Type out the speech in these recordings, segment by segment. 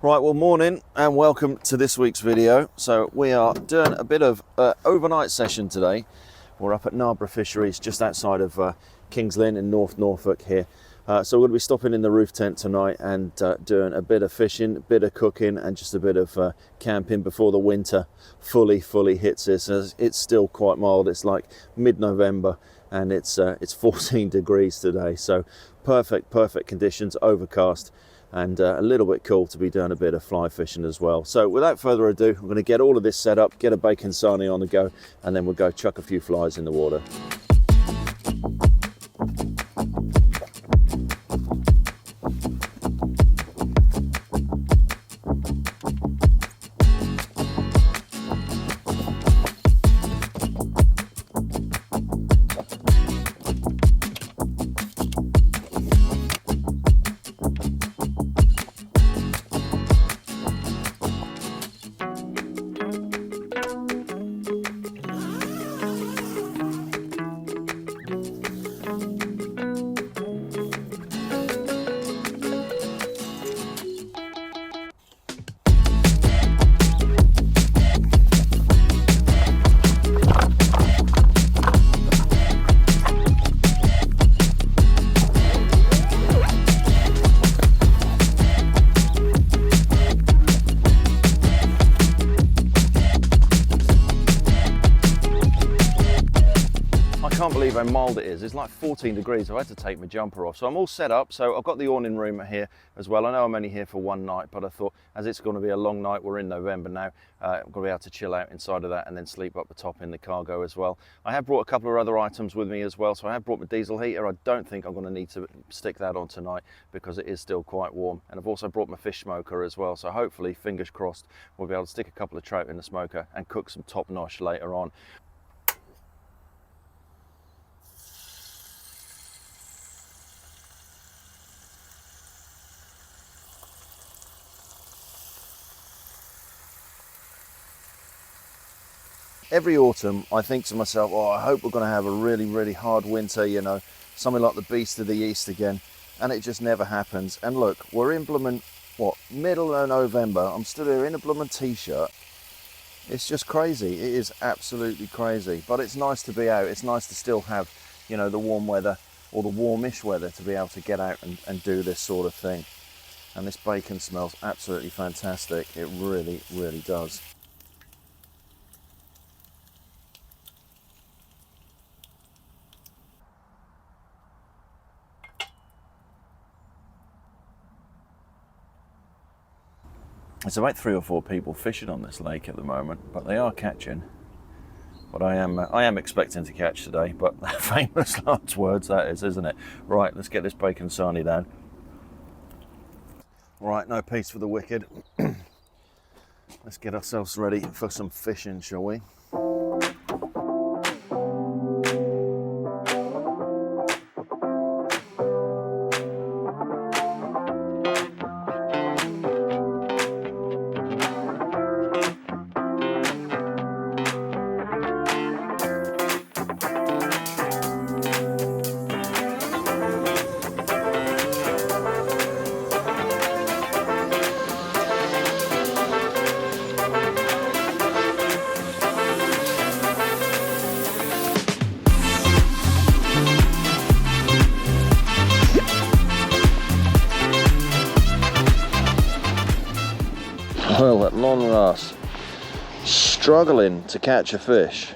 Right, well, morning and welcome to this week's video. So we are doing a bit of overnight session today. We're up at Narborough Fisheries, just outside of Kings Lynn in North Norfolk here. So we're going to be stopping in the roof tent tonight and doing a bit of fishing, a bit of cooking and just a bit of camping before the winter fully hits us. It's still quite mild. It's like mid-November and it's 14 degrees today. So perfect conditions, overcast. And a little bit cool to be doing a bit of fly fishing as well. So without further ado, I'm going to get all of this set up, get a bacon sarnie on the go, and then we'll go chuck a few flies in the water. I can't believe how mild it is. It's like 14 degrees. I've had to take my jumper off. So I'm all set up. So I've got the awning room here as well. I know I'm only here for one night, but I thought as it's going to be a long night, we're in November now, I'm going to be able to chill out inside of that and then sleep up the top in the cargo as well. I have brought a couple of other items with me as well. So I have brought my diesel heater. I don't think I'm going to need to stick that on tonight because it is still quite warm. And I've also brought my fish smoker as well. So hopefully, fingers crossed, we'll be able to stick a couple of trout in the smoker and cook some top notch later on. Every autumn, I think to myself, oh, I hope we're going to have a really hard winter, you know, something like the beast of the east again, and it just never happens. And look, we're in middle of November, I'm still here in a blooming t-shirt. It's just crazy. It is absolutely crazy, but it's nice to be out. It's nice to still have, you know, the warm weather or the warmish weather to be able to get out and do this sort of thing. And this bacon smells absolutely fantastic. It really does. There's about 3 or 4 people fishing on this lake at the moment, but they are catching. But I am expecting to catch today, but famous last words that is, isn't it? Right, let's get this bacon sarnie down. Right, no peace for the wicked. Let's get ourselves ready for some fishing, shall we? Well, at long last, struggling to catch a fish.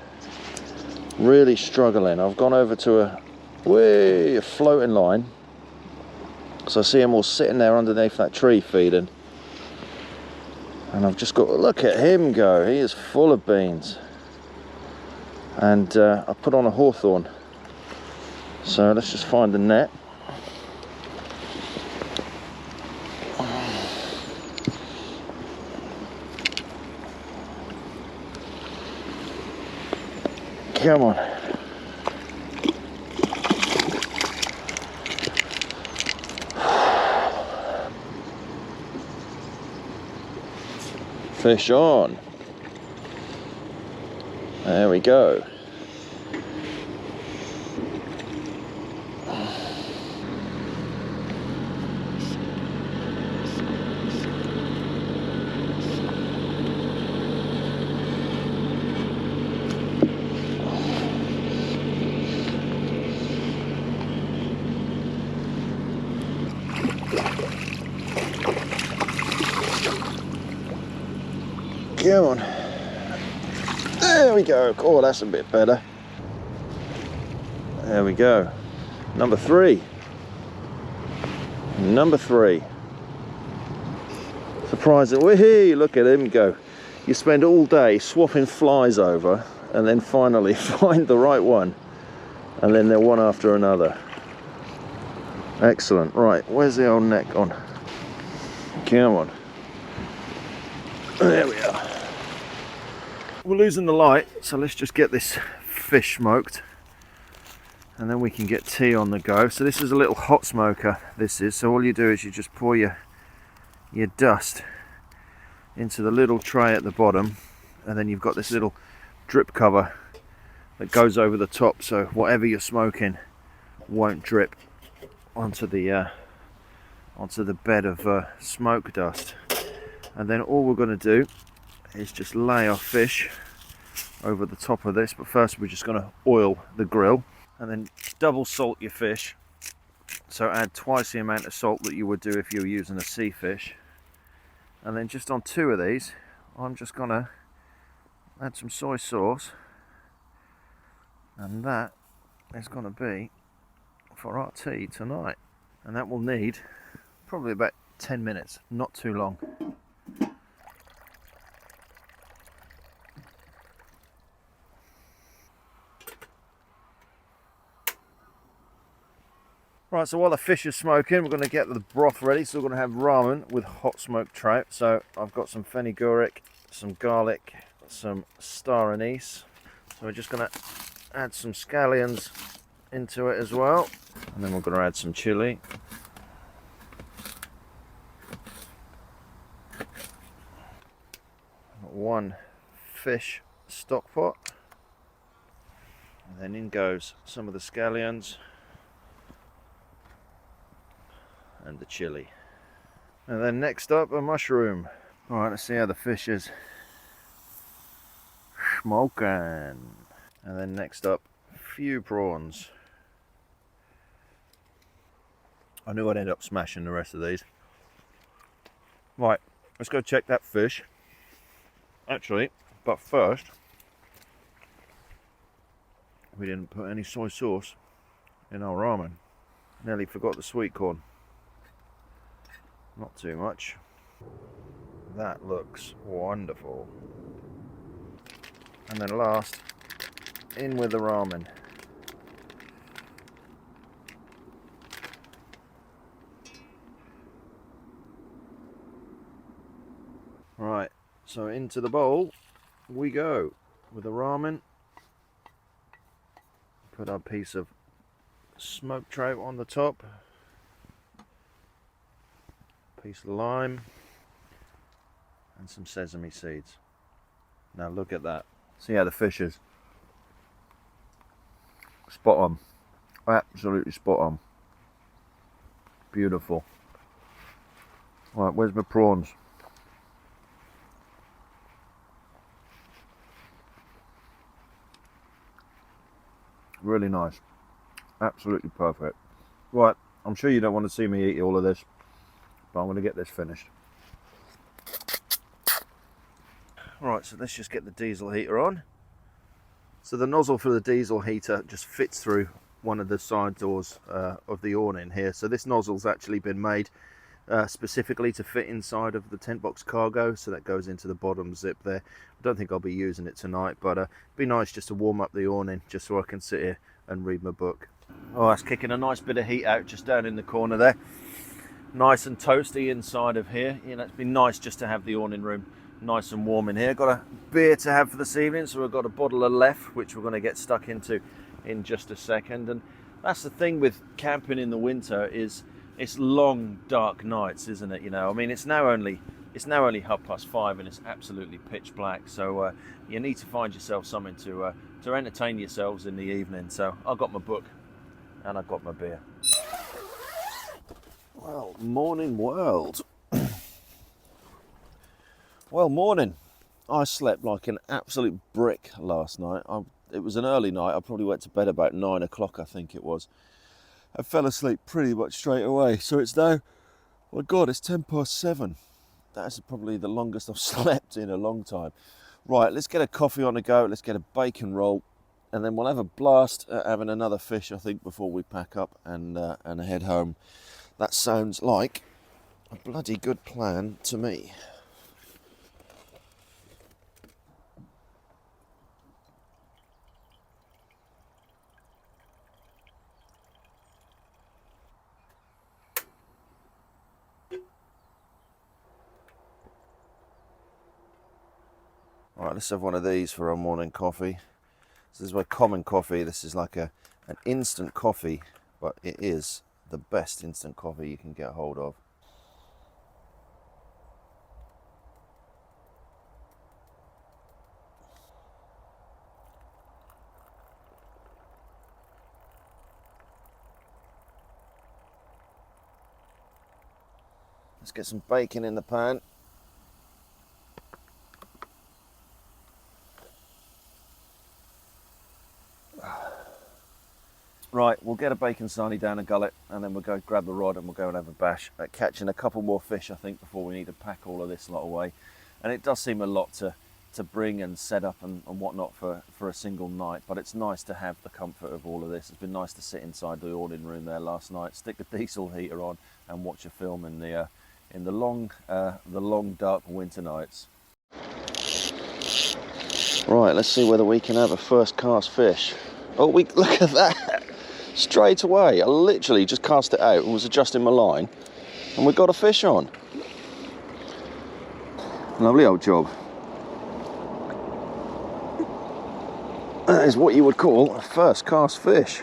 Really struggling. I've gone over to a floating line. So I see them all sitting there underneath that tree feeding. And I've just got to look at him go. He is full of beans. And I put on a hawthorn. So let's just find the net. Come on. Fish on. There we go. Come on. There we go. Oh, that's a bit better. There we go. Number 3. Number 3. Surprisingly, look at him go. You spend all day swapping flies over and then finally find the right one. And then they're one after another. Excellent. Right, where's the old neck on? Come on. There we are. We're losing the light, so let's just get this fish smoked. And then we can get tea on the go. So this is a little hot smoker, this is. So all you do is you just pour your dust into the little tray at the bottom, and then you've got this little drip cover that goes over the top, so whatever you're smoking won't drip onto the bed of smoke dust. And then all we're going to do is just lay our fish over the top of this, but first we're just going to oil the grill. And then double salt your fish, so add twice the amount of salt that you would do if you were using a sea fish. And then just on 2 of these, I'm just going to add some soy sauce, and that is going to be for our tea tonight. And that will need probably about 10 minutes, not too long. Right, so while the fish is smoking, we're going to get the broth ready. So we're going to have ramen with hot smoked trout. So I've got some fenugreek, some garlic, some star anise. So we're just going to add some scallions into it as well. And then we're going to add some chili. Got 1 fish stock pot. And then in goes some of the scallions and the chili. And then next up, a mushroom. All right, let's see how the fish is smoking. And then next up, a few prawns. I knew I'd end up smashing the rest of these. Right, let's go check that fish. Actually, but first, we didn't put any soy sauce in our ramen. Nearly forgot the sweet corn. Not too much. That looks wonderful. And then last, in with the ramen. Right, so into the bowl we go with the ramen. Put our piece of smoked trout on the top. Piece of lime and some sesame seeds. Now look at that. See how the fish is. Spot on. Absolutely spot on. Beautiful. Right, where's my prawns? Really nice. Absolutely perfect. Right, I'm sure you don't want to see me eat all of this, but I'm going to get this finished. Right, so let's just get the diesel heater on. So the nozzle for the diesel heater just fits through one of the side doors of the awning here. So this nozzle's actually been made specifically to fit inside of the TentBox Cargo, so that goes into the bottom zip there. I don't think I'll be using it tonight, but it'd be nice just to warm up the awning just so I can sit here and read my book. Oh, that's kicking a nice bit of heat out just down in the corner there. Nice and toasty inside of here. You know, it's been nice just to have the awning room nice and warm in here. Got a beer to have for this evening, so we've got a bottle of Left, which we're going to get stuck into in just a second. And that's the thing with camping in the winter, is it's long dark nights, isn't it? You know, I mean, it's now only 5:30 and it's absolutely pitch black, so you need to find yourself something to entertain yourselves in the evening. So I've got my book and I've got my beer. Well, morning world. Well, morning. I slept like an absolute brick last night. It was an early night. I probably went to bed about 9 o'clock, I think it was. I fell asleep pretty much straight away. So it's now, oh God, it's 7:10. That's probably the longest I've slept in a long time. Right, let's get a coffee on the go. Let's get a bacon roll, and then we'll have a blast at having another fish, I think, before we pack up and head home. That sounds like a bloody good plan to me. All right, let's have one of these for our morning coffee. So this is my common coffee. This is like an instant coffee, but it is the best instant coffee you can get hold of. Let's get some bacon in the pan. Right, we'll get a bacon sarnie down a gullet, and then we'll go grab the rod and we'll go and have a bash at catching a couple more fish, I think, before we need to pack all of this lot away. And it does seem a lot to bring and set up and whatnot for a single night, but it's nice to have the comfort of all of this. It's been nice to sit inside the awning room there last night, stick the diesel heater on and watch a film in the long dark winter nights. Right, let's see whether we can have a first cast fish. Oh, look at that! Straight away, I literally just cast it out and was adjusting my line, and we got a fish on. Lovely old job. That is what you would call a first cast fish.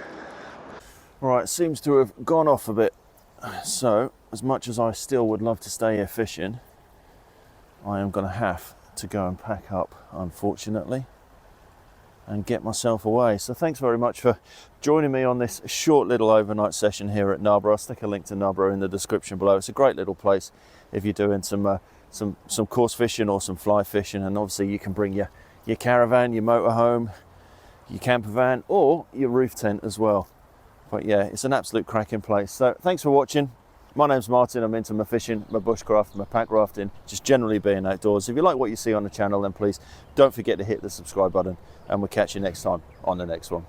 Right, seems to have gone off a bit. So, as much as I still would love to stay here fishing, I am going to have to go and pack up, unfortunately, and get myself away. So thanks very much for joining me on this short little overnight session here at Narborough. I'll stick a link to Narborough in the description below. It's a great little place if you're doing some coarse fishing or some fly fishing, and obviously you can bring your caravan, your motorhome, your camper van, or your roof tent as well. But yeah, it's an absolute cracking place. So thanks for watching. My name's Martin. I'm into my fishing, my bushcraft, my pack rafting, just generally being outdoors. If you like what you see on the channel, then please don't forget to hit the subscribe button, and we'll catch you next time on the next one.